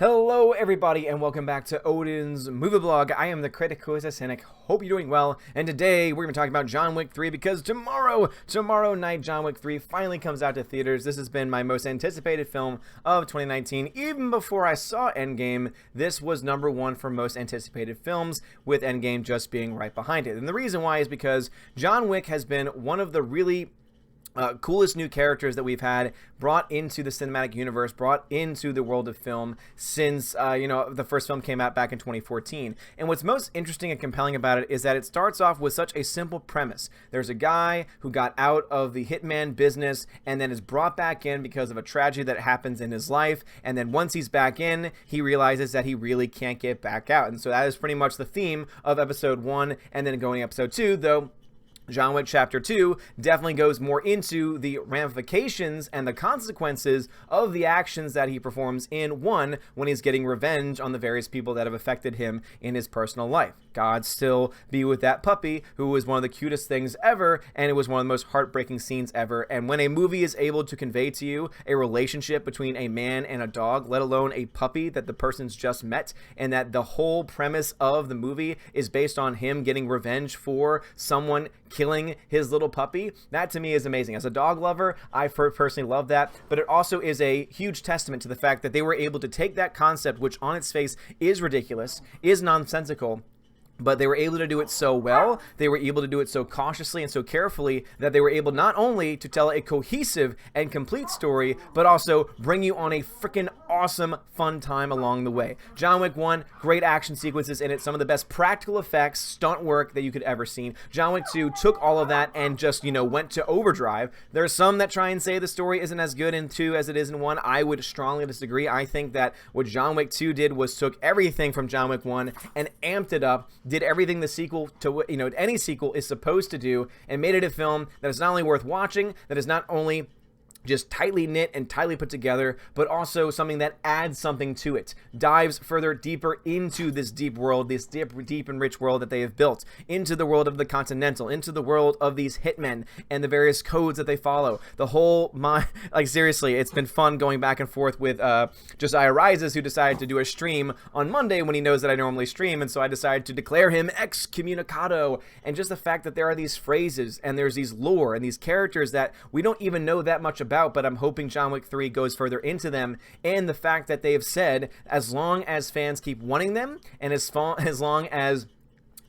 Hello everybody and welcome back to Odin's Movie Blog. I am the critic who is a cynic. Hope you're doing well. And today we're going to be talking about John Wick 3 because tomorrow night John Wick 3 finally comes out to theaters. This has been my most anticipated film of 2019. Even before I saw Endgame, this was number one for most anticipated films, with Endgame just being right behind it. And the reason why is because John Wick has been one of the really coolest new characters that we've had brought into the cinematic universe, brought into the world of film since, the first film came out back in 2014. And what's most interesting and compelling about it is that it starts off with such a simple premise. There's a guy who got out of the hitman business and then is brought back in because of a tragedy that happens in his life. And then once he's back in, he realizes that he really can't get back out. And so that is pretty much the theme of episode 1 and then going to episode 2, though John Wick Chapter 2 definitely goes more into the ramifications and the consequences of the actions that he performs in 1 when he's getting revenge on the various people that have affected him in his personal life. God still be with that puppy, who was one of the cutest things ever, and it was one of the most heartbreaking scenes ever. And when a movie is able to convey to you a relationship between a man and a dog, let alone a puppy that the person's just met, and that the whole premise of the movie is based on him getting revenge for someone killing his little puppy, that to me is amazing. As a dog lover, I personally love that, but it also is a huge testament to the fact that they were able to take that concept, which on its face is ridiculous, is nonsensical, but they were able to do it so well, they were able to do it so cautiously and so carefully that they were able not only to tell a cohesive and complete story, but also bring you on a freaking awesome, fun time along the way. John Wick 1, great action sequences in it, some of the best practical effects, stunt work that you could ever seen. John Wick 2 took all of that and just, went to overdrive. There are some that try and say the story isn't as good in 2 as it is in 1. I would strongly disagree. I think that what John Wick 2 did was took everything from John Wick 1 and amped it up, did everything the sequel to any sequel is supposed to do, and made it a film that is not only worth watching, that is not only just tightly knit and tightly put together, but also something that adds something to it, dives further deeper into this deep world, this deep and rich world that they have built, into the world of the Continental, into the world of these hitmen and the various codes that they follow. The whole, seriously, it's been fun going back and forth with Josiah Rises, who decided to do a stream on Monday when he knows that I normally stream, and so I decided to declare him excommunicado. And just the fact that there are these phrases and there's these lore and these characters that we don't even know that much about, but I'm hoping John Wick 3 goes further into them, and the fact that they have said as long as fans keep wanting them and as long as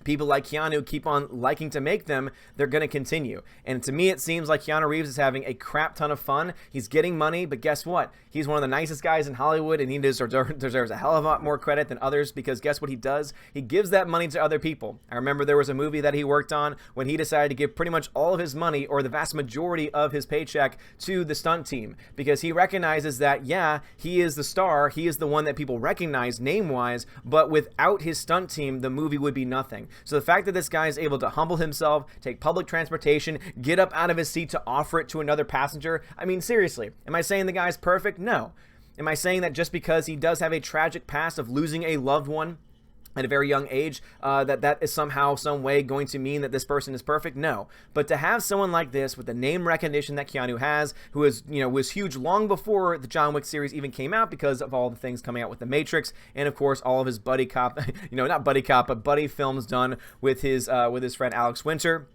people like Keanu keep on liking to make them, they're going to continue. And to me, it seems like Keanu Reeves is having a crap ton of fun. He's getting money, but guess what? He's one of the nicest guys in Hollywood, and he deserves a hell of a lot more credit than others, because guess what he does? He gives that money to other people. I remember there was a movie that he worked on when he decided to give pretty much all of his money, or the vast majority of his paycheck, to the stunt team, because he recognizes that, yeah, he is the star, he is the one that people recognize name-wise, but without his stunt team, the movie would be nothing. So the fact that this guy is able to humble himself, take public transportation, get up out of his seat to offer it to another passenger, I mean, seriously, am I saying the guy's perfect? No. Am I saying that just because he does have a tragic past of losing a loved one at a very young age, that is somehow, some way going to mean that this person is perfect? No. But to have someone like this with the name recognition that Keanu has, who is, was huge long before the John Wick series even came out because of all the things coming out with The Matrix, and of course all of his buddy cop, not buddy cop, but buddy films done with his friend Alex Winter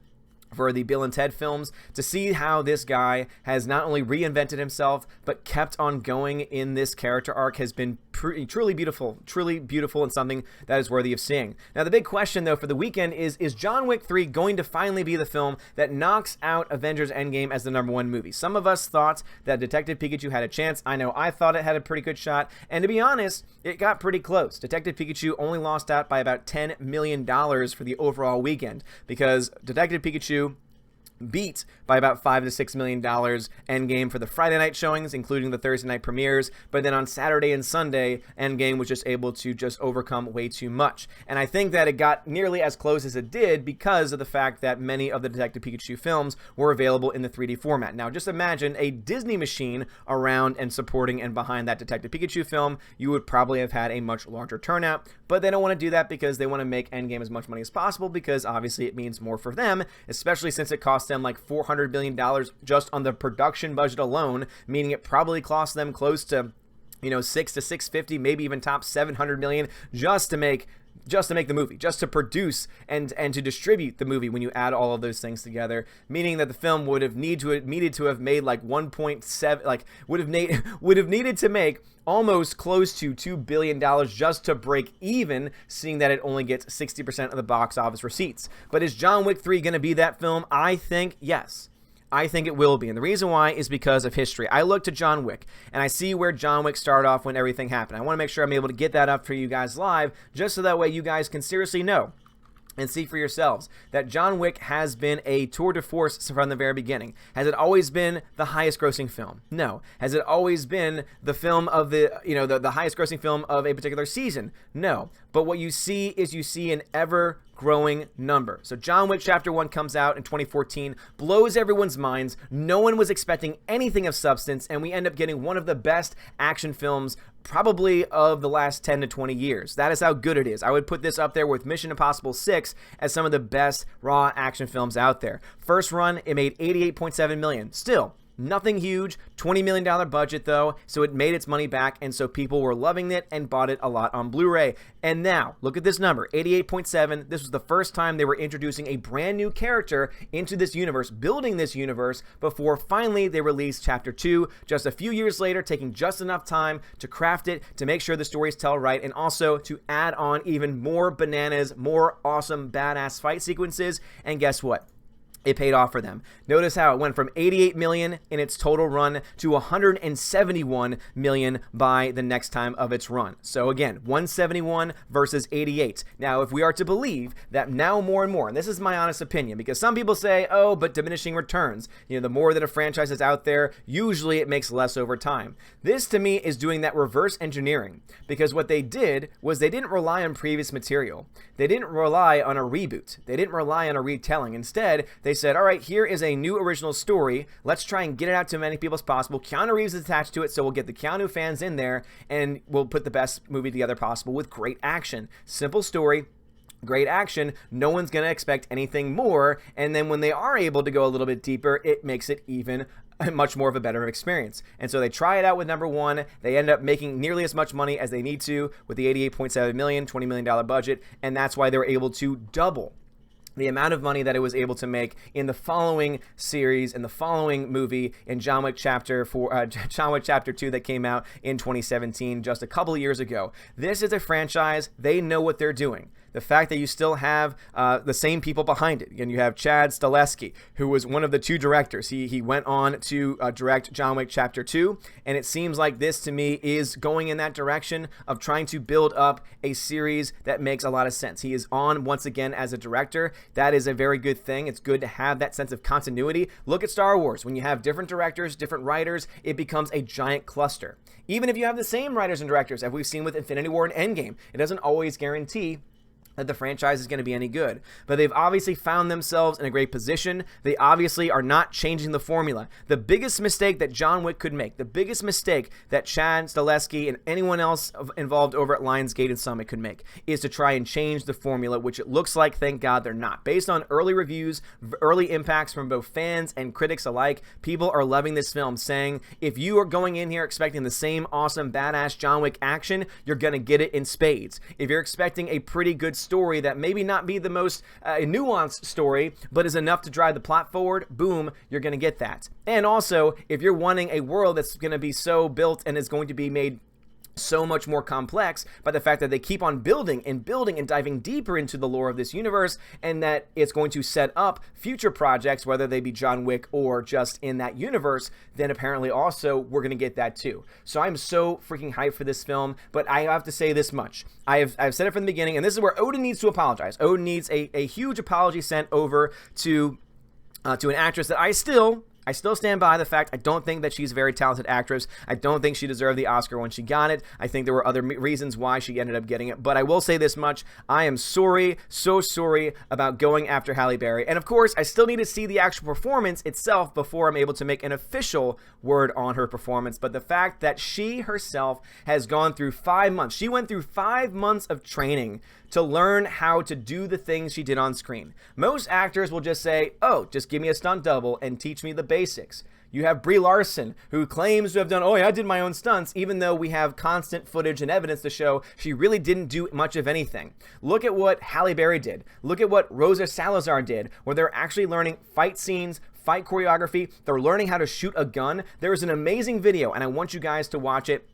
for the Bill and Ted films, to see how this guy has not only reinvented himself, but kept on going in this character arc has been truly beautiful, and something that is worthy of seeing. Now, the big question, though, for the weekend is John Wick 3 going to finally be the film that knocks out Avengers Endgame as the #1 movie? Some of us thought that Detective Pikachu had a chance. I know I thought it had a pretty good shot, and to be honest, it got pretty close. Detective Pikachu only lost out by about $10 million for the overall weekend, because Detective Pikachu beat by about $5 to $6 million Endgame for the Friday night showings, including the Thursday night premieres, but then on Saturday and Sunday, Endgame was just able to just overcome way too much. And I think that it got nearly as close as it did because of the fact that many of the Detective Pikachu films were available in the 3D format. Now, just imagine a Disney machine around and supporting and behind that Detective Pikachu film. You would probably have had a much larger turnout, but they don't want to do that because they want to make Endgame as much money as possible, because obviously it means more for them, especially since it costs them like $400 million just on the production budget alone, meaning it probably cost them close to 6 to 650, maybe even top 700 million just to make the movie, just to produce and to distribute the movie when you add all of those things together, meaning that the film would have needed to have made like 1.7, like would have needed to make almost close to $2 billion just to break even, seeing that it only gets 60% of the box office receipts. But is John Wick 3 going to be that film? I think yes. I think it will be. And the reason why is because of history. I look to John Wick, and I see where John Wick started off when everything happened. I want to make sure I'm able to get that up for you guys live, just so that way you guys can seriously know and see for yourselves that John Wick has been a tour de force from the very beginning. Has it always been the highest grossing film? No. Has it always been the film of the highest grossing film of a particular season? No. But what you see is an ever growing number. So John Wick Chapter 1 comes out in 2014, blows everyone's minds. No one was expecting anything of substance, and we end up getting one of the best action films probably of the last 10 to 20 years. That is how good it is. I would put this up there with Mission Impossible 6 as some of the best raw action films out there. First run, it made $88.7 million. Still, nothing huge, $20 million budget though, so it made its money back, and so people were loving it and bought it a lot on Blu-ray. And now, look at this number, 88.7. This was the first time they were introducing a brand new character into this universe, building this universe, before finally they released Chapter 2, just a few years later, taking just enough time to craft it, to make sure the stories tell right, and also to add on even more bananas, more awesome, badass fight sequences, and guess what? It paid off for them. Notice how it went from 88 million in its total run to 171 million by the next time of its run. So again, 171 versus 88. Now, if we are to believe that now more and more, and this is my honest opinion, because some people say, oh, but diminishing returns. The more that a franchise is out there, usually it makes less over time. This to me is doing that reverse engineering, because what they did was they didn't rely on previous material. They didn't rely on a reboot. They didn't rely on a retelling. Instead, they said, all right, here is a new original story. Let's try and get it out to as many people as possible. Keanu Reeves is attached to it, so we'll get the Keanu fans in there, and we'll put the best movie together possible with great action. Simple story, great action. No one's going to expect anything more, and then when they are able to go a little bit deeper, it makes it even much more of a better experience. And so they try it out with number 1. They end up making nearly as much money as they need to with the $88.7 million, $20 million budget, and that's why they were able to double the amount of money that it was able to make in the following series, in the following movie, in John Wick Chapter 2 that came out in 2017, just a couple of years ago. This is a franchise. They know what they're doing. The fact that you still have the same people behind it. And you have Chad Stahelski, who was one of the 2 directors. He went on to direct John Wick Chapter 2, and it seems like this, to me, is going in that direction of trying to build up a series that makes a lot of sense. He is on, once again, as a director. That is a very good thing. It's good to have that sense of continuity. Look at Star Wars. When you have different directors, different writers, it becomes a giant cluster. Even if you have the same writers and directors, as we've seen with Infinity War and Endgame, it doesn't always guarantee that the franchise is going to be any good. But they've obviously found themselves in a great position. They obviously are not changing the formula. The biggest mistake that John Wick could make, the biggest mistake that Chad Stahelski and anyone else involved over at Lionsgate and Summit could make, is to try and change the formula, which it looks like, thank God, they're not. Based on early reviews, early impacts from both fans and critics alike, people are loving this film, saying, if you are going in here expecting the same awesome, badass John Wick action, you're going to get it in spades. If you're expecting a pretty good story that maybe not be the most nuanced story, but is enough to drive the plot forward, boom, you're going to get that. And also, if you're wanting a world that's going to be so built and is going to be made so much more complex by the fact that they keep on building and diving deeper into the lore of this universe, and that it's going to set up future projects, whether they be John Wick or just in that universe, then apparently also we're going to get that too. So I'm so freaking hyped for this film, but I have to say this much. I've said it from the beginning, and this is where Odin needs to apologize. Odin needs a huge apology sent over to an actress that I still stand by the fact I don't think that she's a very talented actress. I don't think she deserved the Oscar when she got it. I think there were other reasons why she ended up getting it. But I will say this much. I am sorry, so sorry about going after Halle Berry. And of course, I still need to see the actual performance itself before I'm able to make an official word on her performance. But the fact that she herself has gone through 5 months. She went through 5 months of training to learn how to do the things she did on screen. Most actors will just say, oh, just give me a stunt double and teach me the basics. You have Brie Larson, who claims to have done, oh yeah, I did my own stunts, even though we have constant footage and evidence to show she really didn't do much of anything. Look at what Halle Berry did. Look at what Rosa Salazar did, where they're actually learning fight scenes, fight choreography. They're learning how to shoot a gun. There is an amazing video, and I want you guys to watch it.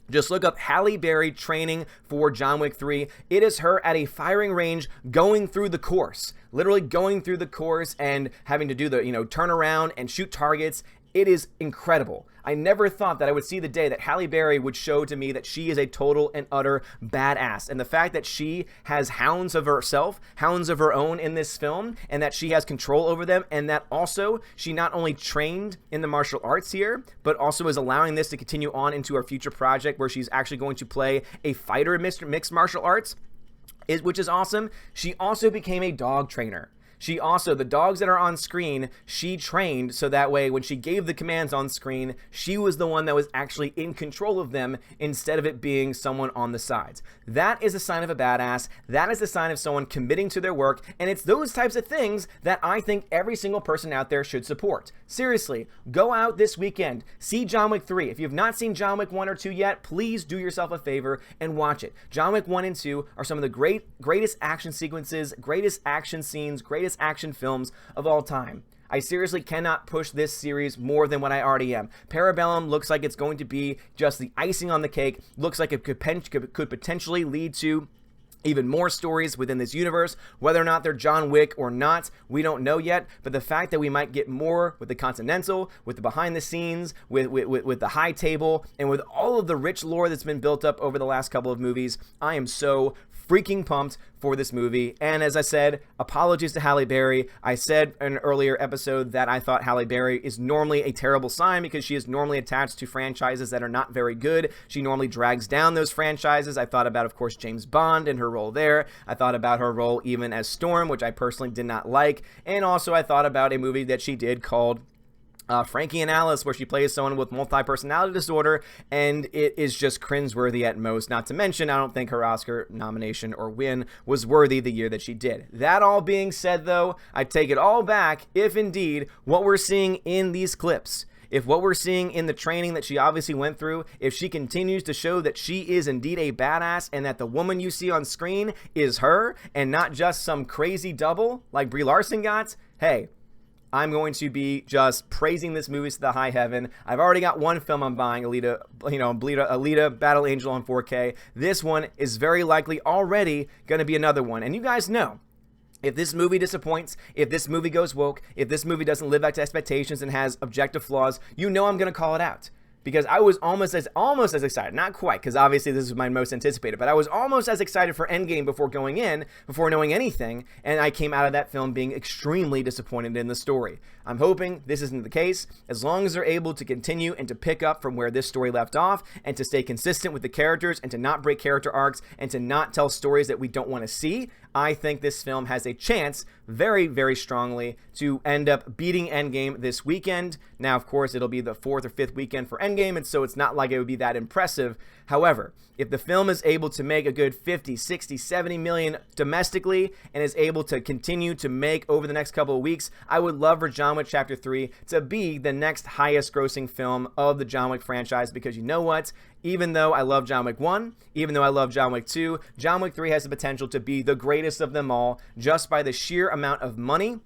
Just look up Halle Berry training for John Wick 3. It is her at a firing range going through the course. Literally going through the course and having to do the, turn around and shoot targets. It is incredible. I never thought that I would see the day that Halle Berry would show to me that she is a total and utter badass. And the fact that she has hounds of herself, hounds of her own in this film, and that she has control over them, and that also she not only trained in the martial arts here, but also is allowing this to continue on into her future project where she's actually going to play a fighter in mixed martial arts, which is awesome. She also became a dog trainer. She also, the dogs that are on screen, she trained so that way when she gave the commands on screen, she was the one that was actually in control of them instead of it being someone on the sides. That is a sign of a badass. That is a sign of someone committing to their work, and it's those types of things that I think every single person out there should support. Seriously, go out this weekend, see John Wick 3. If you have not seen John Wick 1 or 2 yet, please do yourself a favor and watch it. John Wick 1 and 2 are some of the greatest action sequences, greatest action scenes, greatest action films of all time. I seriously cannot push this series more than what I already am. Parabellum looks like it's going to be just the icing on the cake. Looks like it could potentially lead to even more stories within this universe. Whether or not they're John Wick or not, we don't know yet, but the fact that we might get more with the Continental, with the behind the scenes, with the high table, and with all of the rich lore that's been built up over the last couple of movies, I am so freaking pumped for this movie. And as I said, apologies to Halle Berry. I said in an earlier episode that I thought Halle Berry is normally a terrible sign because she is normally attached to franchises that are not very good. She normally drags down those franchises. I thought about, of course, James Bond and her role there. I thought about her role even as Storm, which I personally did not like. And also I thought about a movie that she did called Frankie and Alice, where she plays someone with multi-personality disorder, and it is just cringeworthy at most. Not to mention, I don't think her Oscar nomination or win was worthy the year that she did. That all being said, though, I take it all back if indeed what we're seeing in these clips, if what we're seeing in the training that she obviously went through, if she continues to show that she is indeed a badass and that the woman you see on screen is her and not just some crazy double like Brie Larson got, hey, I'm going to be just praising this movie to the high heaven. I've already got one film I'm buying, Alita Battle Angel on 4K. This one is very likely already going to be another one. And you guys know, if this movie disappoints, if this movie goes woke, if this movie doesn't live up to expectations and has objective flaws, you know I'm going to call it out. Because I was almost as excited, not quite, because obviously this is my most anticipated, but I was almost as excited for Endgame before going in, before knowing anything, and I came out of that film being extremely disappointed in the story. I'm hoping this isn't the case, as long as they're able to continue and to pick up from where this story left off, and to stay consistent with the characters, and to not break character arcs, and to not tell stories that we don't want to see. I think this film has a chance, very, very strongly, to end up beating Endgame this weekend. Now, of course, it'll be the 4th or 5th weekend for Endgame, and so it's not like it would be that impressive. However, if the film is able to make a good 50, 60, 70 million domestically and is able to continue to make over the next couple of weeks, I would love for John Wick Chapter 3 to be the next highest grossing film of the John Wick franchise, because you know what? Even though I love John Wick 1, even though I love John Wick 2, John Wick 3 has the potential to be the greatest of them all just by the sheer amount of money,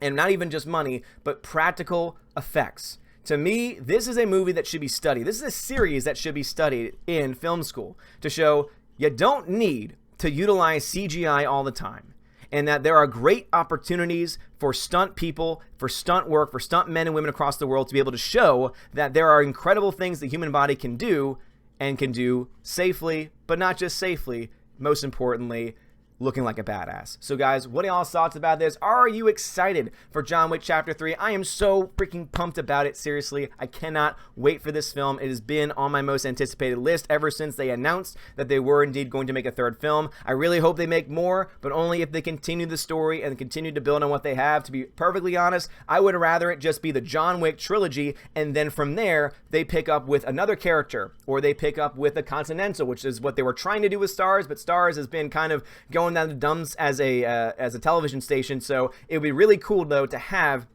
and not even just money, but practical effects. To me, this is a movie that should be studied. This is a series that should be studied in film school to show you don't need to utilize CGI all the time, and that there are great opportunities for stunt people, for stunt work, for stunt men and women across the world to be able to show that there are incredible things the human body can do, and can do safely, but not just safely, most importantly, looking like a badass. So guys, what are y'all's thoughts about this? Are you excited for John Wick Chapter 3? I am so freaking pumped about it. Seriously, I cannot wait for this film. It has been on my most anticipated list ever since they announced that they were indeed going to make a third film. I really hope they make more, but only if they continue the story and continue to build on what they have. To be perfectly honest, I would rather it just be the John Wick trilogy, and then from there, they pick up with another character, or they pick up with the Continental, which is what they were trying to do with Starz, but Starz has been kind of going down the dumps as a television station. So it would be really cool though to have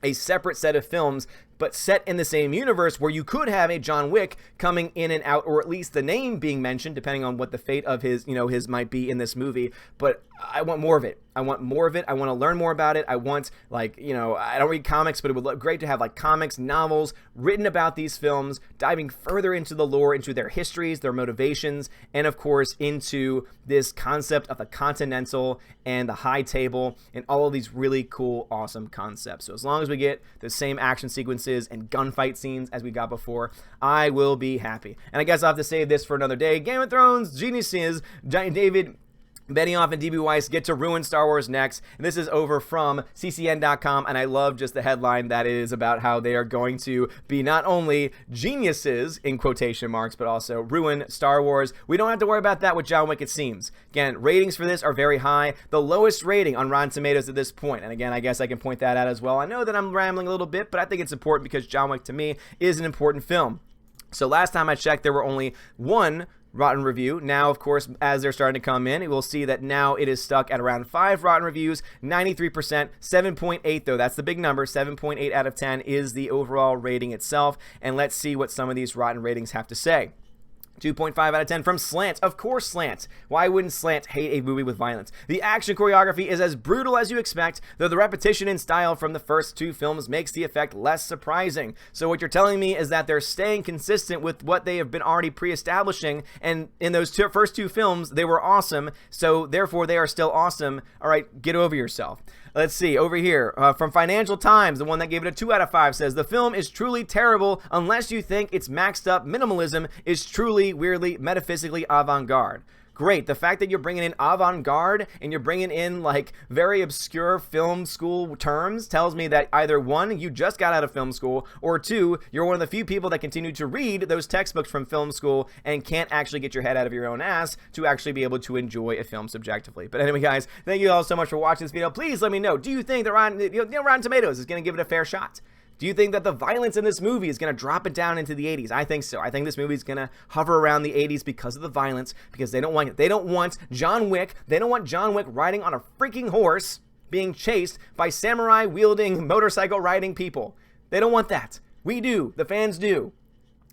a separate set of films but set in the same universe where you could have a John Wick coming in and out, or at least the name being mentioned, depending on what the fate of his, his might be in this movie. But I want more of it. I want more of it. I want to learn more about it. I want, I don't read comics, but it would look great to have like comics, novels written about these films, diving further into the lore, into their histories, their motivations, and of course into this concept of the Continental and the High Table and all of these really cool, awesome concepts. So as long as we get the same action sequences and gunfight scenes as we got before, I will be happy. And I guess I'll have to save this for another day. Game of Thrones, geniuses, David Benioff and D.B. Weiss get to ruin Star Wars next. And this is over from ccn.com, and I love just the headline that is about how they are going to be not only geniuses, in quotation marks, but also ruin Star Wars. We don't have to worry about that with John Wick, it seems. Again, ratings for this are very high. The lowest rating on Rotten Tomatoes at this point. And again, I guess I can point that out as well. I know that I'm rambling a little bit, but I think it's important because John Wick, to me, is an important film. So last time I checked, there were only one Rotten review. Now, of course, as they're starting to come in, we'll see that now it is stuck at around 5 Rotten reviews, 93%, 7.8 though. That's the big number. 7.8 out of 10 is the overall rating itself. And let's see what some of these Rotten ratings have to say. 2.5 out of 10 from Slant. Of course, Slant. Why wouldn't Slant hate a movie with violence? The action choreography is as brutal as you expect, though the repetition in style from the first 2 films makes the effect less surprising. So what you're telling me is that they're staying consistent with what they have been already pre-establishing, and in those first 2 films, they were awesome, so therefore they are still awesome. All right, get over yourself. Let's see, over here, from Financial Times, the one that gave it a 2 out of 5 says, the film is truly terrible unless you think its maxed up minimalism is truly, weirdly, metaphysically avant-garde. Great. The fact that you're bringing in avant-garde and you're bringing in like very obscure film school terms tells me that either 1, you just got out of film school, or 2, you're one of the few people that continue to read those textbooks from film school and can't actually get your head out of your own ass to actually be able to enjoy a film subjectively. But anyway, guys, thank you all so much for watching this video. Please let me know, do you think that Rotten Tomatoes is going to give it a fair shot? Do you think that the violence in this movie is going to drop it down into the 80s? I think so. I think this movie is going to hover around the 80s because of the violence, because they don't want it. They don't want John Wick. They don't want John Wick riding on a freaking horse being chased by samurai-wielding, motorcycle-riding people. They don't want that. We do. The fans do.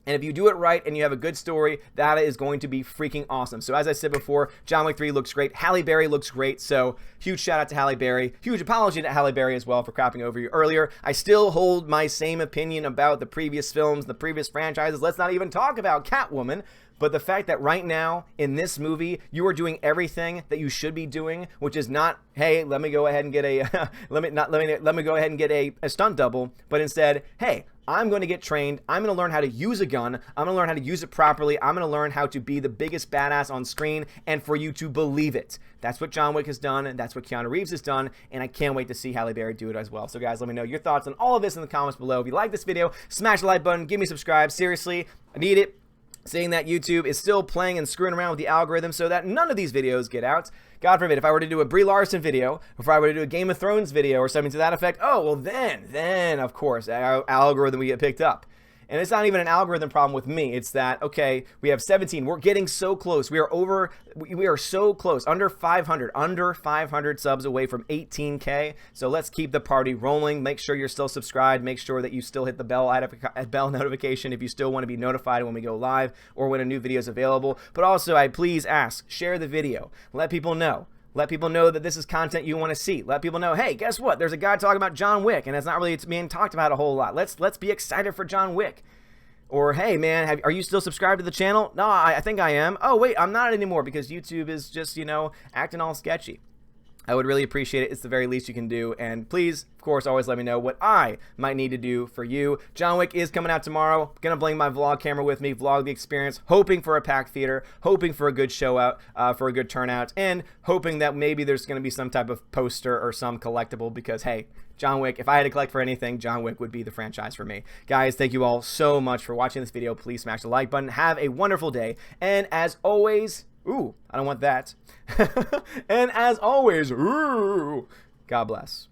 And if you do it right and you have a good story, that is going to be freaking awesome. So as I said before, John Wick 3 looks great. Halle Berry looks great. So huge shout out to Halle Berry. Huge apology to Halle Berry as well for crapping over you earlier. I still hold my same opinion about the previous films, the previous franchises. Let's not even talk about Catwoman. But the fact that right now in this movie, you are doing everything that you should be doing, which is not, hey, let me go ahead and get a let me go ahead and get a stunt double, but instead, hey, I'm going to get trained. I'm going to learn how to use a gun. I'm going to learn how to use it properly. I'm going to learn how to be the biggest badass on screen and for you to believe it. That's what John Wick has done, and that's what Keanu Reeves has done, and I can't wait to see Halle Berry do it as well. So guys, let me know your thoughts on all of this in the comments below. If you like this video, smash the like button, give me a subscribe. Seriously, I need it. Seeing that YouTube is still playing and screwing around with the algorithm so that none of these videos get out. God forbid, if I were to do a Brie Larson video, if I were to do a Game of Thrones video or something to that effect, oh, well then, of course, our algorithm would get picked up. And it's not even an algorithm problem with me. It's that, okay, we have 17. We're getting so close. We are so close. Under 500 subs away from 18K. So let's keep the party rolling. Make sure you're still subscribed. Make sure that you still hit the bell notification if you still want to be notified when we go live or when a new video is available. But also, I please ask, share the video. Let people know. Let people know that this is content you want to see. Let people know, hey, guess what? There's a guy talking about John Wick, and it's not really being talked about a whole lot. Let's be excited for John Wick. Or, hey, man, are you still subscribed to the channel? No, I think I am. Oh, wait, I'm not anymore because YouTube is just, acting all sketchy. I would really appreciate it. It's the very least you can do. And please, of course, always let me know what I might need to do for you. John Wick is coming out tomorrow. Gonna bring my vlog camera with me, vlog the experience, hoping for a packed theater, hoping for a good show out, for a good turnout, and hoping that maybe there's gonna be some type of poster or some collectible because, hey, John Wick, if I had to collect for anything, John Wick would be the franchise for me. Guys, thank you all so much for watching this video. Please smash the like button. Have a wonderful day. And as always, ooh, I don't want that. And as always, ooh, God bless.